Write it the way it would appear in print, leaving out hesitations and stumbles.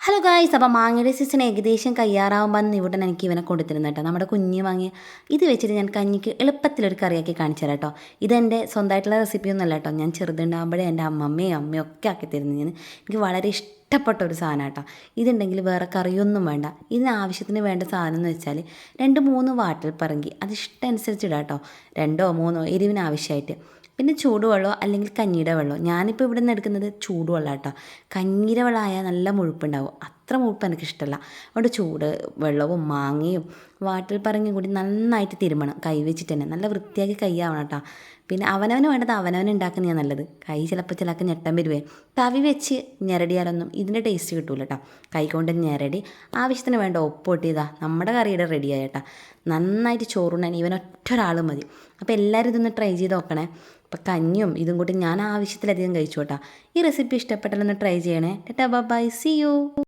Hello guys, അപ്പോൾ മാങ്ങയുടെ season ഏകദേശം കയ്യാറാവുമ്പോൾ ഇവിടെ എനിക്ക് ഇവനെ കൊടുത്തിരുന്നു കേട്ടോ. നമ്മുടെ കുഞ്ഞ് മാങ്ങ ഇത് വെച്ചിട്ട് ഞാൻ കഞ്ഞിക്ക് എളുപ്പത്തിലൊരു കറിയാക്കി കാണിച്ചു തരാം കേട്ടോ. ഇതെൻ്റെ സ്വന്തമായിട്ടുള്ള റെസിപ്പിയൊന്നും അല്ല കേട്ടോ. ഞാൻ ചെറുതുണ്ടാകുമ്പോഴേ എൻ്റെ അമ്മമ്മയും അമ്മയും ഒക്കെ ആക്കി തരുന്നു. എനിക്ക് വളരെ ഇഷ്ടപ്പെട്ട ഒരു സാധനം കേട്ടോ. ഇതുണ്ടെങ്കിൽ വേറെ കറിയൊന്നും വേണ്ട. ഇതിന് ആവശ്യത്തിന് വേണ്ട സാധനം എന്ന് വെച്ചാൽ 2-3 വാട്ടൽ പറങ്കി, അത് ഇഷ്ടമനുസരിച്ച് ഇടാം കേട്ടോ. 2-3 എരിവിന് ആവശ്യമായിട്ട്. പിന്നെ ചൂടുവെള്ളമോ അല്ലെങ്കിൽ കഞ്ഞിയുടെ വെള്ളമോ. ഞാനിപ്പോൾ ഇവിടെ നിന്ന് എടുക്കുന്നത് ചൂടുവെള്ളം കേട്ടോ. കഞ്ഞിയുടെ വെള്ളമായാൽ നല്ല മുഴുപ്പുണ്ടാവും. അത്ര മുഴുപ്പ് എനിക്കിഷ്ടമല്ല. അതുകൊണ്ട് ചൂട് വെള്ളവും മാങ്ങയും വാട്ടിൽ പറങ്ങിയും കൂടി നന്നായിട്ട് തിരുമണം. കൈ വെച്ചിട്ട് തന്നെ നല്ല വൃത്തിയാക്കി കൈ ആവണം കേട്ടോ. പിന്നെ അവനവന് വേണ്ടത് അവനവൻ ഉണ്ടാക്കുന്നതാണ് നല്ലത്. കൈ ചിലപ്പോൾ ചിലക്ക് ഞെട്ടം വരുവേ. തവി വെച്ച് ഞെരടിയാലൊന്നും ഇതിൻ്റെ ടേസ്റ്റ് കിട്ടൂല കേട്ടോ. കൈ കൊണ്ട് ഞെരടി ആവശ്യത്തിന് വേണ്ട ഉപ്പ് ഇതാ നമ്മുടെ കറിയുടെ റെഡിയായി കേട്ടോ. നന്നായിട്ട് ചോറുണ്ണാൻ ഇവൻ ഒറ്റ ഒരാൾ മതി. അപ്പോൾ എല്ലാവരും ഇതൊന്ന് ട്രൈ ചെയ്ത് നോക്കണേ. അപ്പോൾ കഞ്ഞിയും ഇതും കൂടി ഞാൻ ആവശ്യത്തിലധികം കഴിച്ചു കേട്ടോ. ഈ റെസിപ്പി ഇഷ്ടപ്പെട്ടാലൊന്ന് ട്രൈ ചെയ്യണേ. Tata bye, see U.